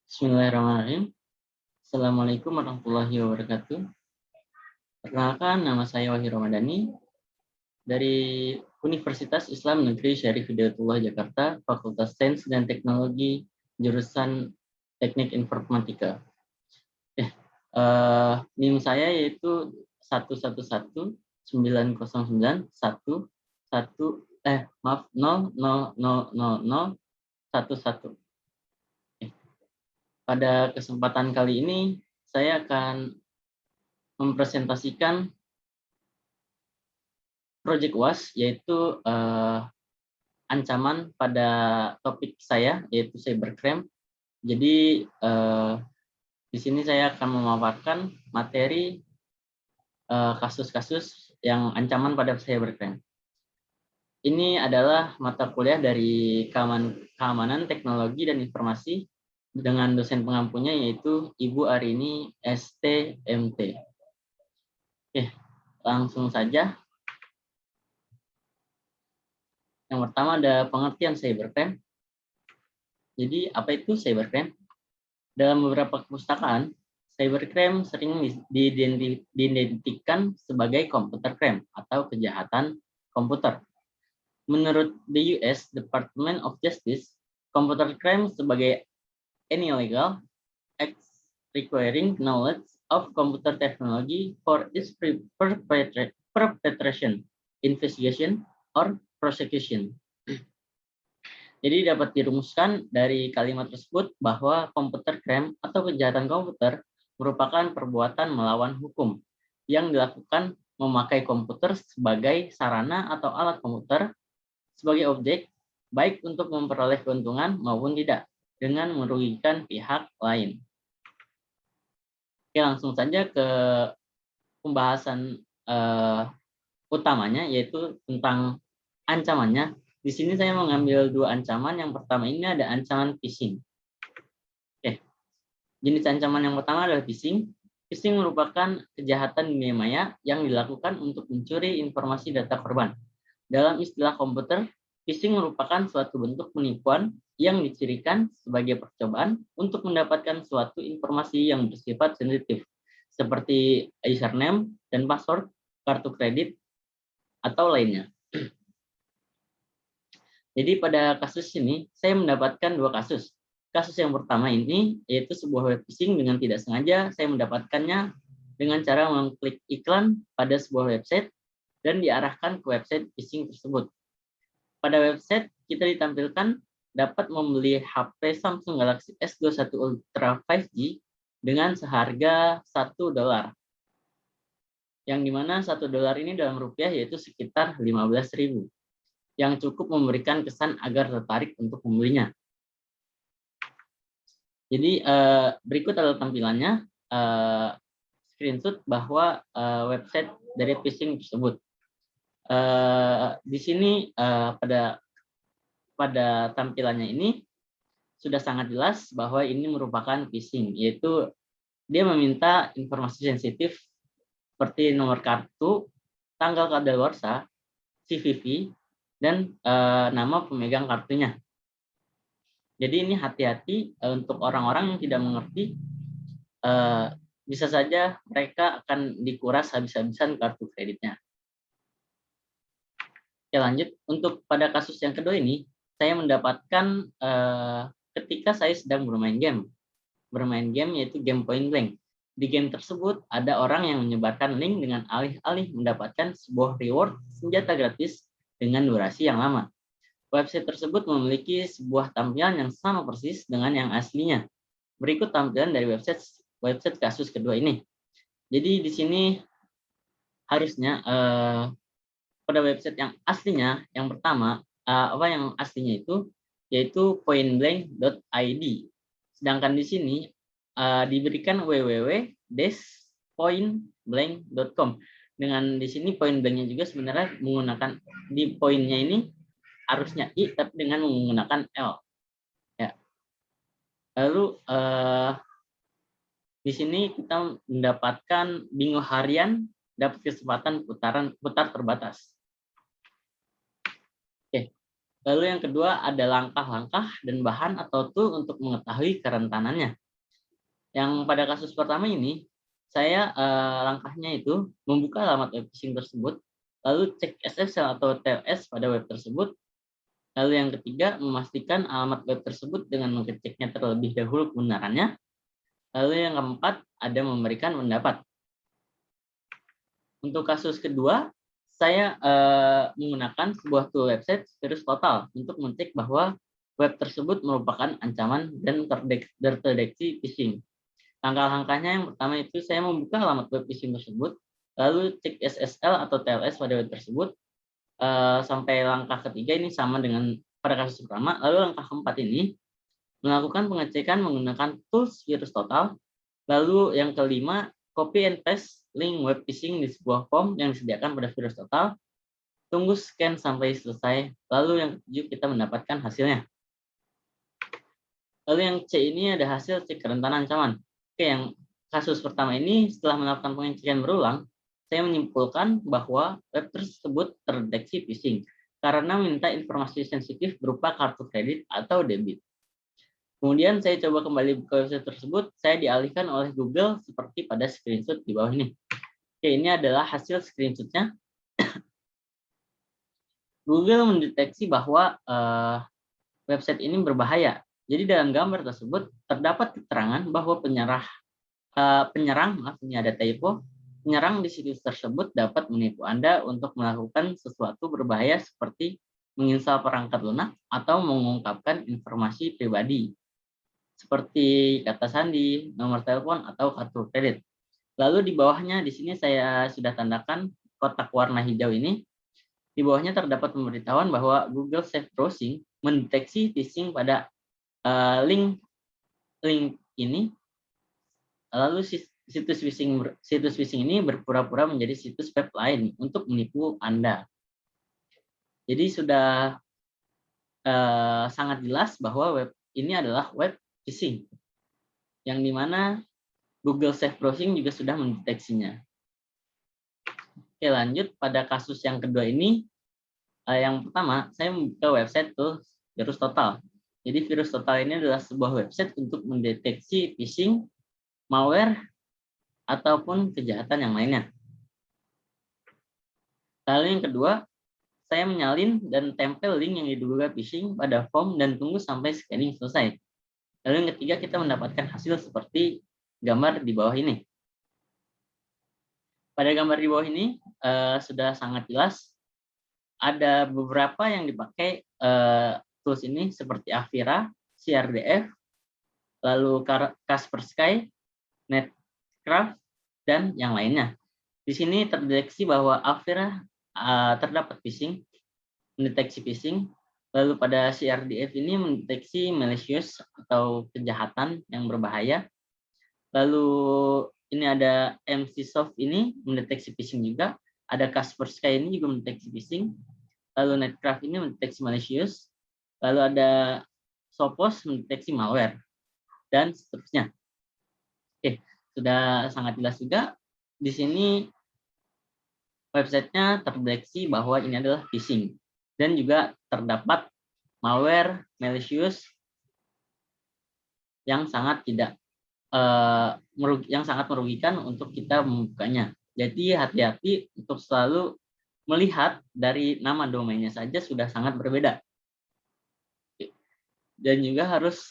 Bismillahirrahmanirrahim. Assalamualaikum warahmatullahi wabarakatuh. Perkenalkan, nama saya Wahyu Ramadhani dari Universitas Islam Negeri Syarif Hidayatullah Jakarta, Fakultas Sains dan Teknologi, jurusan Teknik Informatika. NIM saya yaitu 111911111. Pada kesempatan kali ini, saya akan mempresentasikan Project UAS, yaitu ancaman pada topik saya, yaitu cybercrime. Jadi, di sini saya akan memaparkan materi kasus-kasus yang ancaman pada cybercrime. Ini adalah mata kuliah dari Keamanan Teknologi dan Informasi dengan dosen pengampunya yaitu Ibu Arini STMT. Oke, langsung saja. Yang pertama ada pengertian cybercrime. Jadi apa itu cybercrime? Dalam beberapa perpustakaan, cybercrime sering diidentikan sebagai computer crime atau kejahatan komputer. Menurut the US Department of Justice, computer crime sebagai any illegal act requiring knowledge of computer technology for its perpetration, investigation, or prosecution. Jadi dapat dirumuskan dari kalimat tersebut bahwa computer crime atau kejahatan komputer merupakan perbuatan melawan hukum yang dilakukan memakai komputer sebagai sarana atau alat komputer sebagai objek, baik untuk memperoleh keuntungan maupun tidak, dengan merugikan pihak lain. Oke, langsung saja ke pembahasan utamanya, yaitu tentang ancamannya. Di sini saya mengambil dua ancaman. Yang pertama ini ada ancaman phishing. Oke. Jenis ancaman yang pertama adalah phishing. Phishing merupakan kejahatan dunia maya yang dilakukan untuk mencuri informasi data korban. Dalam istilah komputer, phishing merupakan suatu bentuk penipuan yang dicirikan sebagai percobaan untuk mendapatkan suatu informasi yang bersifat sensitif, seperti username dan password, kartu kredit, atau lainnya. Jadi pada kasus ini, saya mendapatkan dua kasus. Kasus yang pertama ini, yaitu sebuah web phishing dengan tidak sengaja saya mendapatkannya dengan cara mengklik iklan pada sebuah website dan diarahkan ke website phishing tersebut. Pada website, kita ditampilkan dapat membeli HP Samsung Galaxy S21 Ultra 5G dengan seharga $1. Yang dimana $1 ini dalam rupiah yaitu sekitar 15.000. Yang cukup memberikan kesan agar tertarik untuk membelinya. Jadi berikut adalah tampilannya, screenshot bahwa website dari phishing tersebut. Di sini pada tampilannya ini sudah sangat jelas bahwa ini merupakan phishing, yaitu dia meminta informasi sensitif seperti nomor kartu, tanggal kadaluarsa, CVV, dan nama pemegang kartunya. Jadi ini hati-hati untuk orang-orang yang tidak mengerti, bisa saja mereka akan dikuras habis-habisan kartu kreditnya. Oke, lanjut. Untuk pada kasus yang kedua ini, saya mendapatkan ketika saya sedang bermain game yaitu game Point Blank. Di game tersebut ada orang yang menyebarkan link dengan alih-alih mendapatkan sebuah reward senjata gratis dengan durasi yang lama. Website tersebut memiliki sebuah tampilan yang sama persis dengan yang aslinya. Berikut tampilan dari website kasus kedua ini. Jadi di sini harusnya pada website yang aslinya, yang pertama, yang aslinya itu yaitu pointblank.id. Sedangkan di sini diberikan www.pointblank.com. Dengan di sini point blanknya juga sebenarnya menggunakan di poinnya ini harusnya I tapi dengan menggunakan L. Ya. Lalu di sini kita mendapatkan bingo harian dapat kesempatan putar terbatas. Oke. Lalu yang kedua ada langkah-langkah dan bahan atau tool untuk mengetahui kerentanannya. Yang pada kasus pertama ini, saya langkahnya itu membuka alamat web phishing tersebut, lalu cek SSL atau TLS pada web tersebut. Lalu yang ketiga, memastikan alamat web tersebut dengan mengeceknya terlebih dahulu kebenarannya. Lalu yang keempat, ada memberikan pendapat. Untuk kasus kedua, saya menggunakan sebuah tool website Virus Total untuk mengecek bahwa web tersebut merupakan ancaman dan terdeteksi phishing. Langkah-langkahnya yang pertama itu saya membuka alamat web phishing tersebut, lalu cek SSL atau TLS pada web tersebut, sampai langkah ketiga ini sama dengan pada kasus pertama. Lalu langkah keempat ini melakukan pengecekan menggunakan tools Virus Total. Lalu yang kelima, copy and paste link web phishing di sebuah form yang disediakan pada Virus Total. Tunggu scan sampai selesai. Lalu yang ketujuh, kita mendapatkan hasilnya. Lalu yang C ini ada hasil cek kerentanan ancaman. Oke, yang kasus pertama ini setelah melakukan pengecekan berulang, saya menyimpulkan bahwa web tersebut terdeteksi phishing karena minta informasi sensitif berupa kartu kredit atau debit. Kemudian saya coba kembali ke website tersebut, saya dialihkan oleh Google seperti pada screenshot di bawah ini. Oke, ini adalah hasil screenshotnya. Google mendeteksi bahwa website ini berbahaya. Jadi dalam gambar tersebut terdapat keterangan bahwa penyerang, maaf ini ada typo, penyerang di situs tersebut dapat menipu Anda untuk melakukan sesuatu berbahaya seperti menginstal perangkat lunak atau mengungkapkan informasi pribadi seperti kata sandi, nomor telepon, atau kartu kredit. Lalu di bawahnya di sini saya sudah tandakan kotak warna hijau ini. Di bawahnya terdapat pemberitahuan bahwa Google Safe Browsing mendeteksi phishing pada link ini. Lalu situs phishing ini berpura-pura menjadi situs web lain untuk menipu Anda. Jadi sudah sangat jelas bahwa web ini adalah web phishing, yang dimana Google Safe Browsing juga sudah mendeteksinya. Oke, lanjut pada kasus yang kedua ini. Yang pertama, saya membuka website tuh Virus Total. Jadi Virus Total ini adalah sebuah website untuk mendeteksi phishing, malware, ataupun kejahatan yang lainnya. Lalu yang kedua, saya menyalin dan tempel link yang diduga phishing pada form dan tunggu sampai scanning selesai. Lalu yang ketiga, kita mendapatkan hasil seperti gambar di bawah ini. Pada gambar di bawah ini sudah sangat jelas. Ada beberapa yang dipakai tools ini seperti Avira, CRDF, lalu Kaspersky, Netcraft, dan yang lainnya. Di sini terdeteksi bahwa Avira terdapat phishing, mendeteksi phishing, lalu pada CRDF ini mendeteksi malicious atau kejahatan yang berbahaya. Lalu ini ada MCSoft ini mendeteksi phishing juga, ada Kaspersky ini juga mendeteksi phishing, lalu Netcraft ini mendeteksi malicious, lalu ada Sophos mendeteksi malware, dan seterusnya. Oke, sudah sangat jelas juga. Di sini websitenya terdeteksi bahwa ini adalah phishing, dan juga terdapat malware malicious yang sangat merugikan untuk kita membukanya. Jadi hati-hati untuk selalu melihat dari nama domainnya saja sudah sangat berbeda. Dan juga harus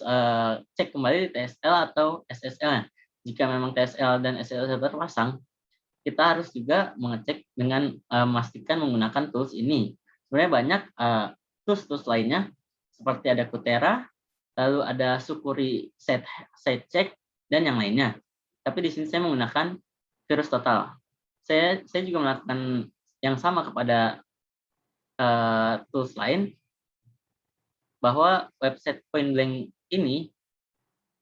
cek kembali TSL atau SSL-nya. Jika memang TSL dan SSL terpasang, kita harus juga mengecek dengan memastikan menggunakan tools ini. Sebenarnya banyak tools lainnya, seperti ada Kutera, lalu ada Sukuri SiteCheck, dan yang lainnya. Tapi di sini saya menggunakan Virus Total. Saya juga melakukan yang sama kepada tools lain, bahwa website point blank ini,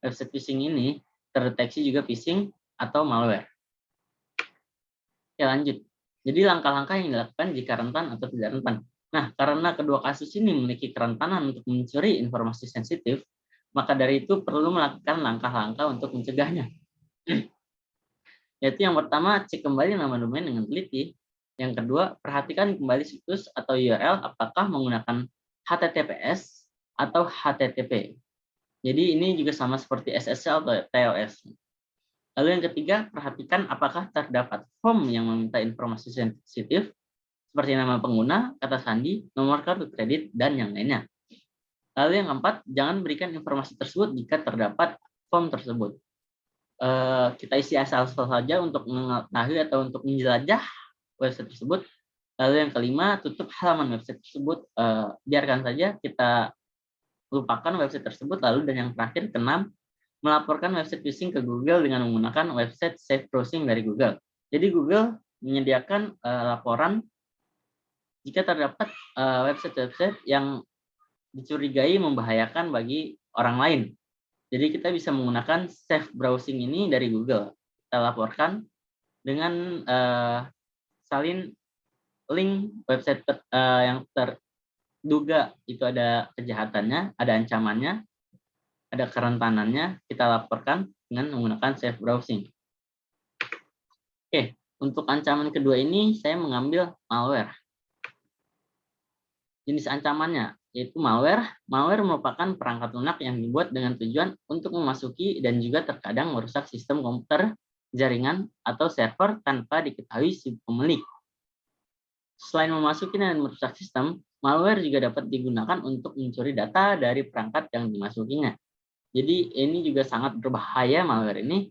website phishing ini terdeteksi juga phishing atau malware. Oke, lanjut. Jadi langkah-langkah yang dilakukan jika rentan atau tidak rentan. Nah, karena kedua kasus ini memiliki kerentanan untuk mencuri informasi sensitif, maka dari itu perlu melakukan langkah-langkah untuk mencegahnya. Yaitu yang pertama, cek kembali nama domain dengan teliti. Yang kedua, perhatikan kembali situs atau URL apakah menggunakan HTTPS atau HTTP. Jadi ini juga sama seperti SSL atau TLS. Lalu yang ketiga, perhatikan apakah terdapat form yang meminta informasi sensitif seperti nama pengguna, kata sandi, nomor kartu kredit, dan yang lainnya. Lalu yang keempat, jangan berikan informasi tersebut jika terdapat form tersebut. Kita isi asal-asal saja untuk mengetahui atau untuk menjelajah website tersebut. Lalu yang kelima, tutup halaman website tersebut. Biarkan saja, kita lupakan website tersebut. Lalu dan yang terakhir, keenam, melaporkan website phishing ke Google dengan menggunakan website safe browsing dari Google. Jadi Google menyediakan laporan jika terdapat website-website yang dicurigai membahayakan bagi orang lain. Jadi kita bisa menggunakan safe browsing ini dari Google. Kita laporkan dengan salin link website yang terduga itu ada kejahatannya, ada ancamannya, ada kerentanannya, kita laporkan dengan menggunakan safe browsing. Oke, untuk ancaman kedua ini saya mengambil malware. Jenis ancamannya yaitu malware. Malware merupakan perangkat lunak yang dibuat dengan tujuan untuk memasuki dan juga terkadang merusak sistem komputer, jaringan, atau server tanpa diketahui si pemilik. Selain memasuki dan merusak sistem, malware juga dapat digunakan untuk mencuri data dari perangkat yang dimasukinya. Jadi ini juga sangat berbahaya malware ini.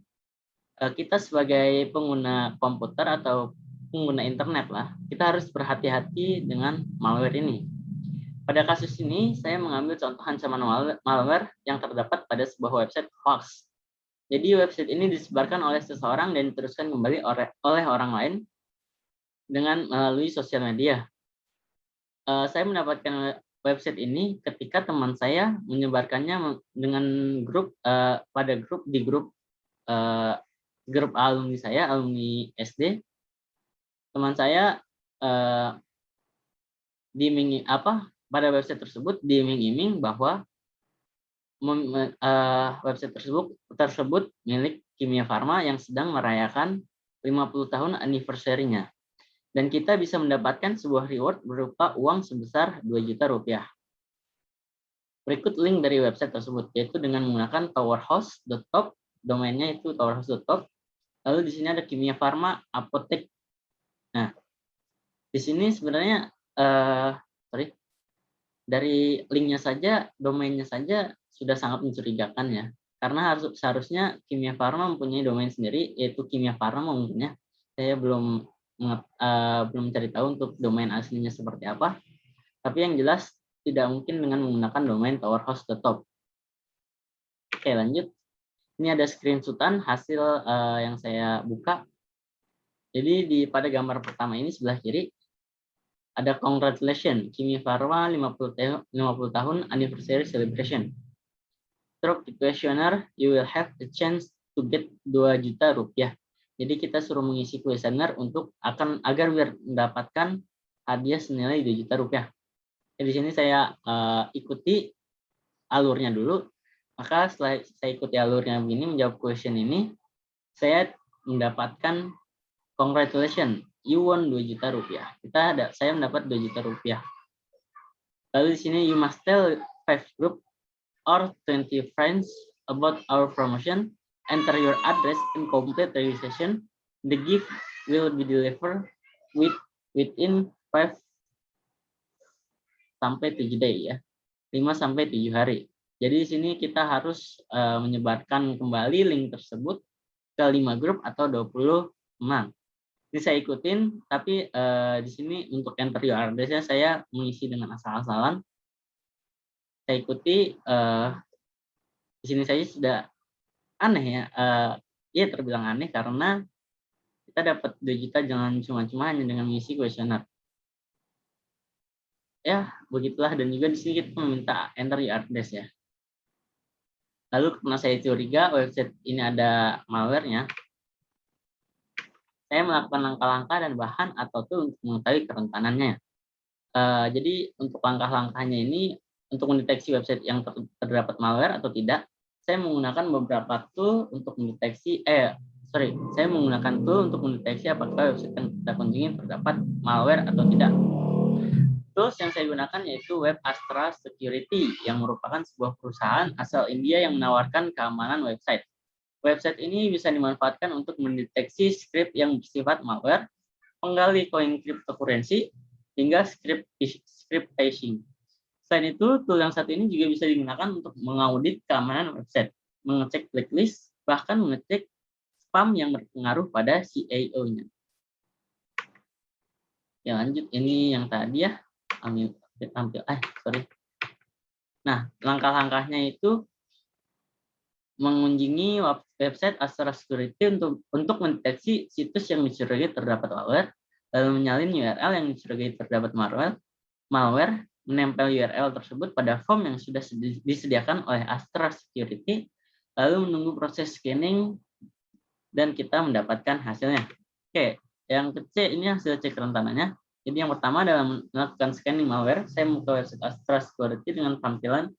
Kita sebagai pengguna komputer atau pengguna internet lah, kita harus berhati-hati dengan malware ini. Pada kasus ini, saya mengambil contoh ancaman malware yang terdapat pada sebuah website hoax. Jadi website ini disebarkan oleh seseorang dan diteruskan kembali oleh orang lain dengan melalui sosial media. Saya mendapatkan website ini ketika teman saya menyebarkannya dengan grup pada grup alumni saya, alumni SD. Teman saya pada website tersebut diiming-iming bahwa website tersebut milik Kimia Farma yang sedang merayakan 50 tahun anniversary-nya. Dan kita bisa mendapatkan sebuah reward berupa uang sebesar 2 juta rupiah. Berikut link dari website tersebut, yaitu dengan menggunakan towerhouse.top, domainnya itu towerhouse.top. Lalu di sini ada Kimia Farma Apotek. Nah, di sini sebenarnya dari linknya saja, domainnya saja sudah sangat mencurigakan ya. Karena seharusnya Kimia Farma mempunyai domain sendiri, yaitu Kimia Farma mungkin ya. Saya belum mencari tahu untuk domain aslinya seperti apa. Tapi yang jelas tidak mungkin dengan menggunakan domain towerhouse.top. Oke, lanjut. Ini ada screenshotan hasil yang saya buka. Jadi pada gambar pertama ini sebelah kiri ada congratulations Kimia Farma 50 tahun anniversary celebration. Through the questionnaire, you will have the chance to get 2 juta rupiah. Jadi kita suruh mengisi kuesioner agar mendapatkan hadiah senilai 2 juta rupiah. Jadi di sini saya ikuti alurnya dulu. Maka setelah saya ikuti alurnya begini, menjawab question ini, saya mendapatkan congratulations, you won 2 juta rupiah. Saya mendapat 2 juta rupiah. Lalu di sini you must tell 5 group or 20 friends about our promotion. Enter your address and complete registration. The gift will be delivered within 5 sampai 7 day ya. 5 sampai 7 hari. Jadi di sini kita harus menyebarkan kembali link tersebut ke 5 grup atau 20 teman. Ini saya ikutin, tapi di sini untuk enter your address-nya saya mengisi dengan asal-asalan. Saya ikuti, di sini saya sudah aneh ya, ya terbilang aneh karena kita dapat 2 juta jangan cuma-cuma hanya dengan mengisi kuesioner. Ya, begitulah, dan juga di sini kita meminta enter your address ya. Lalu karena saya curiga website ini ada malware-nya, saya melakukan langkah-langkah dan bahan atau tool untuk mengetahui kerentanannya. Jadi untuk langkah-langkahnya ini, untuk mendeteksi website yang terdapat malware atau tidak, saya menggunakan beberapa tool untuk mendeteksi, saya menggunakan tool untuk mendeteksi apakah website yang kita kunjungi terdapat malware atau tidak. Tools yang saya gunakan yaitu Web Astra Security yang merupakan sebuah perusahaan asal India yang menawarkan keamanan website. Website ini bisa dimanfaatkan untuk mendeteksi script yang bersifat malware, menggali koin cryptocurrency, hingga script phishing. Selain itu, tool yang satu ini juga bisa digunakan untuk mengaudit keamanan website, mengecek blacklist, bahkan mengecek spam yang berpengaruh pada CAO-nya. Ya lanjut, ini yang tadi ya. Nah, langkah-langkahnya itu mengunjungi website Astra Security untuk mendeteksi situs yang dicurigai terdapat malware, lalu menyalin URL yang dicurigai terdapat malware, menempel URL tersebut pada form yang sudah disediakan oleh Astra Security, lalu menunggu proses scanning dan kita mendapatkan hasilnya. Oke, yang kecil ini hasil cek kerentanannya. Jadi yang pertama dalam melakukan scanning malware, saya membuka website Astra Security dengan tampilan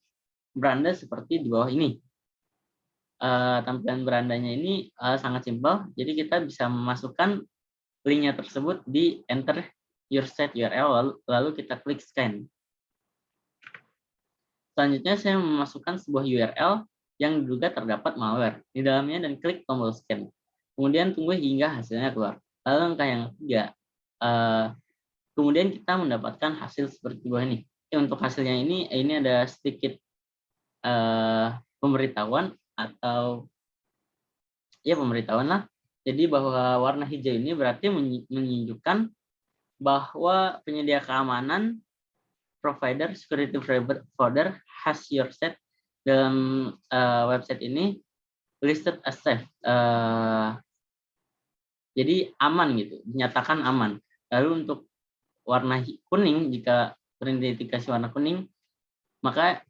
beranda seperti di bawah ini. Tampilan berandanya ini sangat simpel. Jadi kita bisa memasukkan linknya tersebut di enter your site URL, lalu kita klik scan. Selanjutnya saya memasukkan sebuah URL yang diduga terdapat malware di dalamnya dan klik tombol scan. Kemudian tunggu hingga hasilnya keluar. Lalu langkah yang ketiga, kemudian kita mendapatkan hasil seperti bawah ini. Untuk hasilnya ini ada sedikit pemberitahuan atau ya pemberitahuan lah. Jadi bahwa warna hijau ini berarti menunjukkan bahwa penyedia keamanan provider security provider has your set dalam website ini listed as safe. Jadi aman gitu, dinyatakan aman. Lalu untuk warna kuning, jika terindikasi warna kuning, maka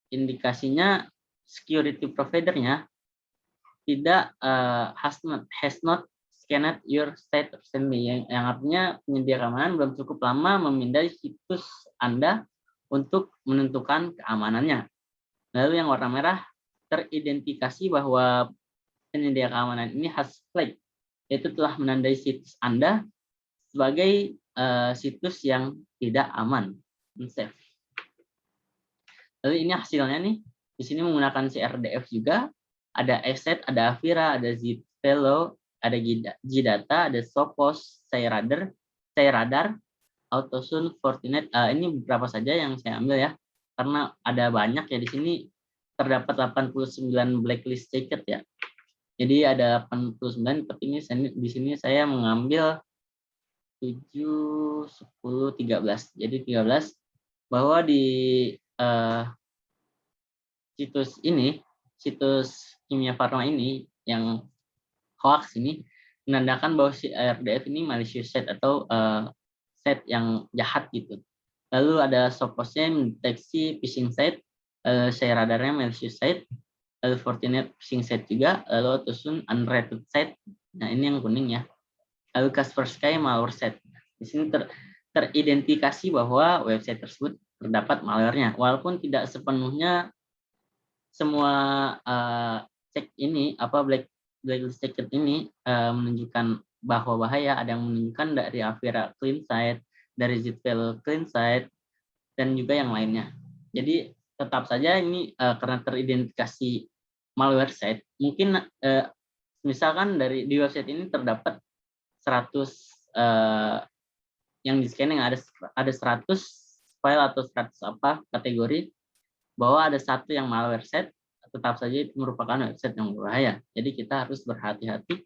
indikasinya security providernya tidak has not scanned your site recently, yang artinya penyedia keamanan belum cukup lama memindai situs Anda untuk menentukan keamanannya. Lalu yang warna merah teridentifikasi bahwa penyedia keamanan ini has flagged, yaitu telah menandai situs Anda sebagai situs yang tidak aman, unsafe. Lalu ini hasilnya nih, di sini menggunakan CRDF juga, ada Asset, ada Avira, ada Zipelo, ada Gdata, ada Sophos, Cyradar, Autosun, Fortinet. Ini beberapa saja yang saya ambil ya, karena ada banyak ya di sini, terdapat 89 blacklist ticket ya. Jadi ada 89, tapi ini di sini saya mengambil 7, 10, 13. Jadi 13 bahwa di situs Kimia Farma ini yang hoax ini menandakan bahwa si RDF ini malicious site atau site yang jahat gitu. Lalu ada Sophosnya mendeteksi phishing site, saya radarnya malicious site, lalu Fortinet phishing site juga, lalu Autosun unrated site. Nah ini yang kuning ya. Lalu Kaspersky malware site. Di sini teridentifikasi bahwa website tersebut terdapat malware-nya, walaupun tidak sepenuhnya semua cek ini blacklist ticket ini menunjukkan bahwa bahaya. Ada yang menunjukkan dari Avira clean site, dari Zipvel clean site, dan juga yang lainnya. Jadi tetap saja ini karena teridentifikasi malware site, mungkin misalkan di website ini terdapat 100 yang di scanning, ada 100 file atau 100 kategori, bahwa ada satu yang malware set, tetap saja itu merupakan website yang berbahaya. Jadi kita harus berhati-hati.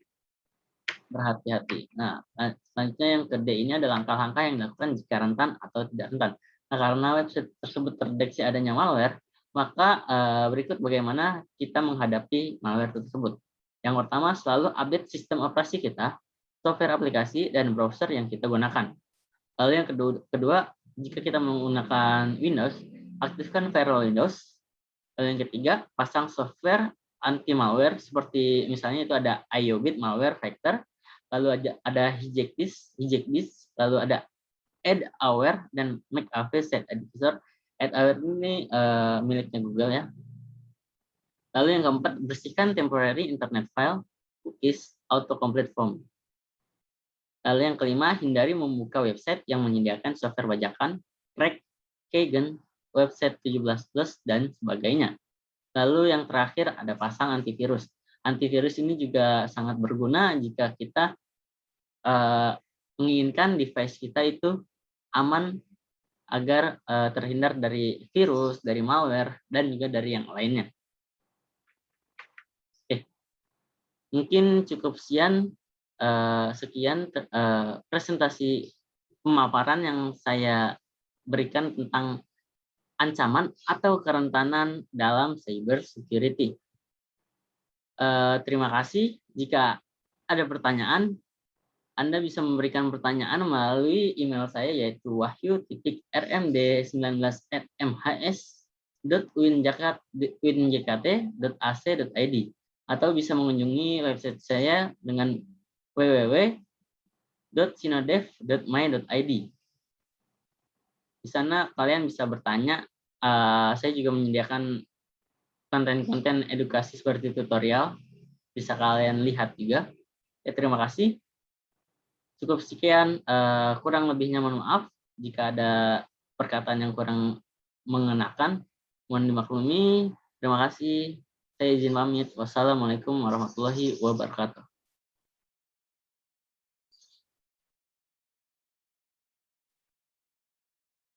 Nah, selanjutnya yang ke D ini ada langkah-langkah yang dilakukan jika rentan atau tidak rentan. Nah, karena website tersebut terdeteksi adanya malware, maka berikut bagaimana kita menghadapi malware tersebut. Yang pertama, selalu update sistem operasi kita, software aplikasi, dan browser yang kita gunakan. Lalu yang kedua, jika kita menggunakan Windows, aktifkan firewall Windows. Lalu yang ketiga, pasang software anti malware seperti misalnya itu ada IOBIT malware vector, lalu ada hijack disk, lalu ada AdAware dan McAfee set editor. AdAware ini miliknya Google ya. Lalu yang keempat, bersihkan temporary internet file, cookies, autocomplete form. Lalu yang kelima, hindari membuka website yang menyediakan software bajakan, crack, keygen, website 17 plus, dan sebagainya. Lalu yang terakhir ada pasang antivirus. Antivirus ini juga sangat berguna jika kita menginginkan device kita itu aman agar terhindar dari virus, dari malware, dan juga dari yang lainnya. Mungkin cukup sekian presentasi pemaparan yang saya berikan tentang ancaman atau kerentanan dalam cyber security. Terima kasih. Jika ada pertanyaan, Anda bisa memberikan pertanyaan melalui email saya, yaitu wahyu.19.mhs.uinjkt.ac.id, atau bisa mengunjungi website saya dengan www.sinodev.my.id. Di sana kalian bisa bertanya. Saya juga menyediakan konten-konten edukasi seperti tutorial, bisa kalian lihat juga. Terima kasih. Cukup sekian, kurang lebihnya mohon maaf jika ada perkataan yang kurang mengenakan, mohon dimaklumi. Terima kasih. Saya izin pamit. Wassalamualaikum warahmatullahi wabarakatuh.